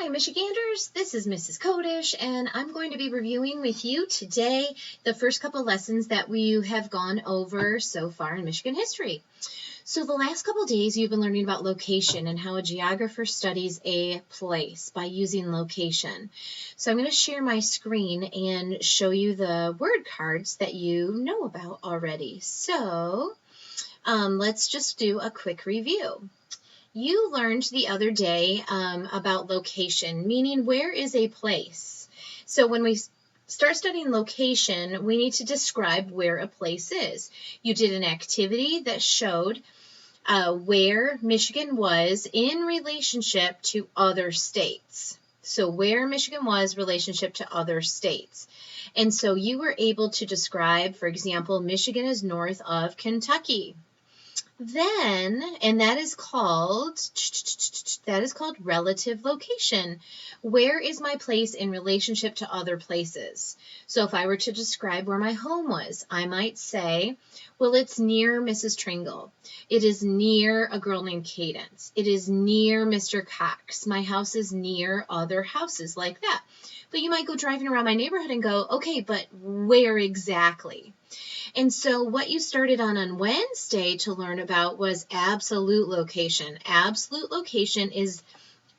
Hi, Michiganders. This is Mrs. Kodish, and I'm going to be reviewing with you today the first couple lessons that we have gone over so far in Michigan history. So the last couple days you've been learning about location and how a geographer studies a place by using location. So I'm going to share my screen and show you the word cards that you know about already. So let's just do a quick review. You learned the other day about location, meaning where is a place. So when we start studying location, we need to describe where a place is. You did an activity that showed where Michigan was in relationship to other states. So where Michigan was relationship to other states. And so you were able to describe, for example, Michigan is north of Kentucky. Then, and that is called relative location. Where is my place in relationship to other places? So if I were to describe where my home was, I might say, well, it's near Mrs. Tringle. It is near a girl named Cadence. It is near Mr. Cox. My house is near other houses like that. But you might go driving around my neighborhood and go, okay, but where exactly? And so what you started on Wednesday to learn about was absolute location. Absolute location is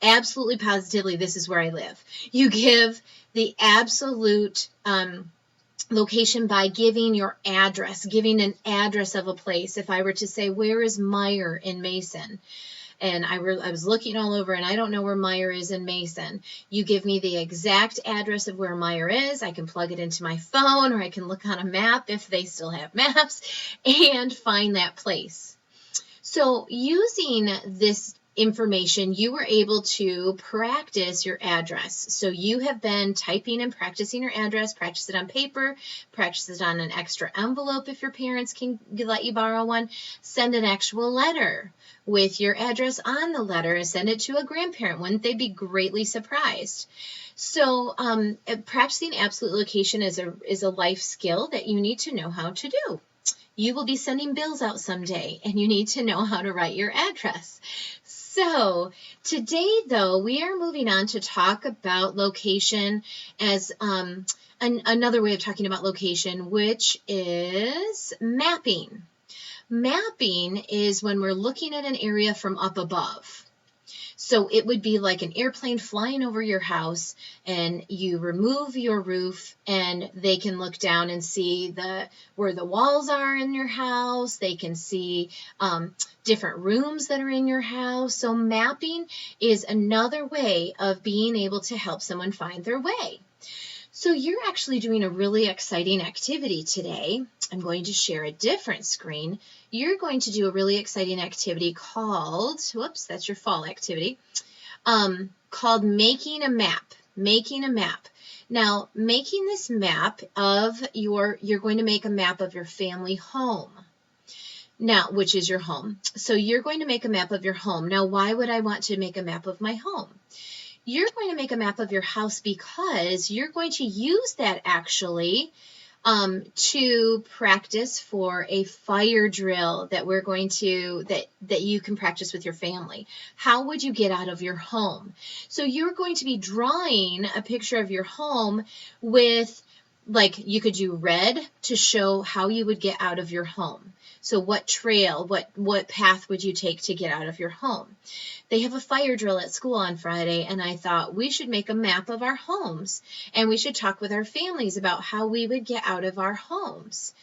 absolutely positively, this is where I live. You give the absolute location by giving your address, giving an address of a place. If I were to say, where is Meyer in Mason? And I was looking all over, and I don't know where Meyer is in Mason. You give me the exact address of where Meyer is. I can plug it into my phone, or I can look on a map if they still have maps, and find that place. So using this information, you were able to practice your address. So you have been typing and practicing your address. Practice it on paper, practice it on an extra envelope if your parents can let you borrow one. Send an actual letter with your address on the letter and send it to a grandparent. Wouldn't they be greatly surprised? So practicing absolute location is a life skill that you need to know how to do. You will be sending bills out someday, and you need to know how to write your address. So today, though, we are moving on to talk about location as another way of talking about location, which is mapping. Mapping is when we're looking at an area from up above. So it would be like an airplane flying over your house, and you remove your roof, and they can look down and see where the walls are in your house. They can see different rooms that are in your house. So mapping is another way of being able to help someone find their way. So you're actually doing a really exciting activity today. I'm going to share a different screen. You're going to do a really exciting activity called, whoops, that's your fall activity, called Making a Map. Making a map. Now, making this map you're going to make a map of your family home. Now, which is your home. So you're going to make a map of your home. Now, why would I want to make a map of my home? You're going to make a map of your house because you're going to use that actually to practice for a fire drill that we're going to, that you can practice with your family. How would you get out of your home? So you're going to be drawing a picture of your home with, like, you could do red to show how you would get out of your home. So what trail, what path would you take to get out of your home? They have a fire drill at school on Friday, and I thought we should make a map of our homes, and we should talk with our families about how we would get out of our homes.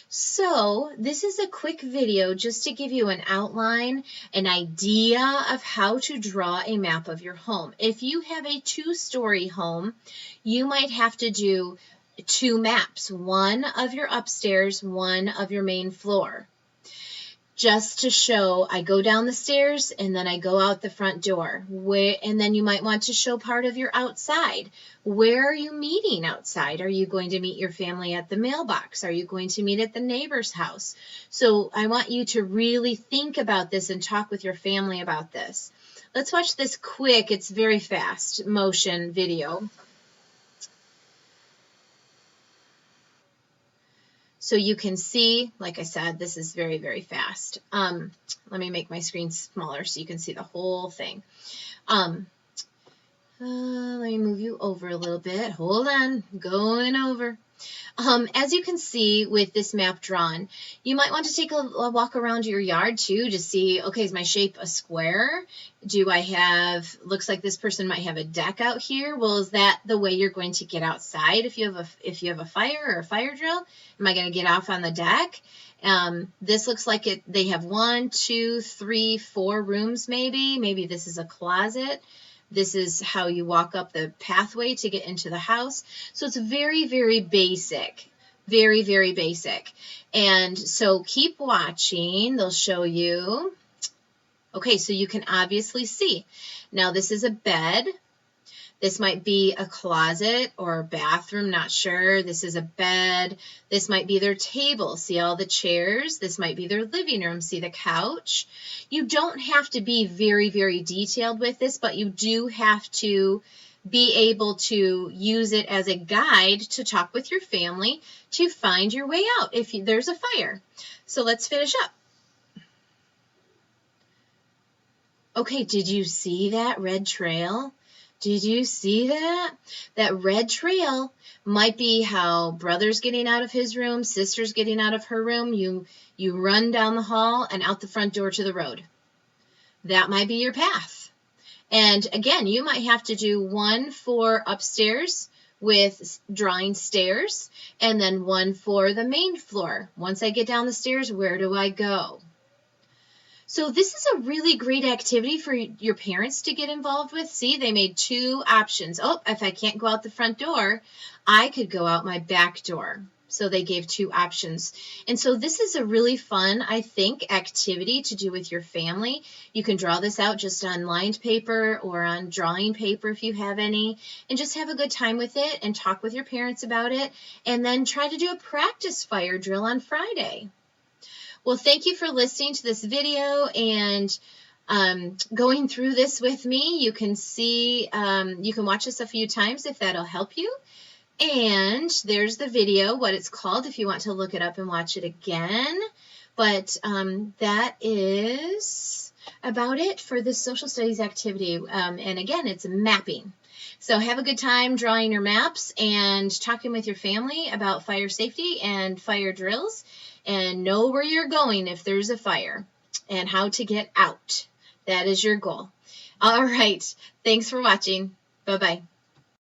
So this is a quick video just to give you an outline, an idea of how to draw a map of your home. If you have a 2-story home, you might have to do 2 maps, one of your upstairs, one of your main floor. Just to show, I go down the stairs and then I go out the front door. And then you might want to show part of your outside. Where are you meeting outside? Are you going to meet your family at the mailbox? Are you going to meet at the neighbor's house? So I want you to really think about this and talk with your family about this. Let's watch this quick, it's very fast motion video. So you can see, like I said, this is very, very fast. Let me make my screen smaller so you can see the whole thing. Let me move you over a little bit. Hold on, going over. As you can see with this map drawn, you might want to take a walk around your yard too to see, okay, is my shape a square? Do I have, looks like this person might have a deck out here. Well, is that the way you're going to get outside if you have a fire or a fire drill? Am I going to get off on the deck? This looks like they have 1, 2, 3, 4 rooms maybe. Maybe this is a closet. This is how you walk up the pathway to get into the house. So it's very, very basic. Very, very basic. And so keep watching. They'll show you. Okay, so you can obviously see. Now this is a bed. This might be a closet or a bathroom, not sure. This is a bed. This might be their table. See all the chairs? This might be their living room. See the couch? You don't have to be very, very detailed with this, but you do have to be able to use it as a guide to talk with your family to find your way out if there's a fire. So let's finish up. Okay, did you see that red trail? Did you see that? That red trail might be how brother's getting out of his room, sister's getting out of her room. You run down the hall and out the front door to the road. That might be your path. And again, you might have to do one for upstairs with drawing stairs and then one for the main floor. Once I get down the stairs, where do I go? So this is a really great activity for your parents to get involved with. See, they made 2 options. Oh, if I can't go out the front door, I could go out my back door. So they gave 2 options. And so this is a really fun, I think, activity to do with your family. You can draw this out just on lined paper or on drawing paper if you have any, and just have a good time with it and talk with your parents about it, and then try to do a practice fire drill on Friday. Well, thank you for listening to this video and going through this with me. You can see, you can watch this a few times if that'll help you. And there's the video, what it's called, if you want to look it up and watch it again. But that is about it for this social studies activity. And again, it's mapping. So have a good time drawing your maps and talking with your family about fire safety and fire drills, and know where you're going if there's a fire and how to get out. That is your goal. All right. Thanks for watching. Bye-bye.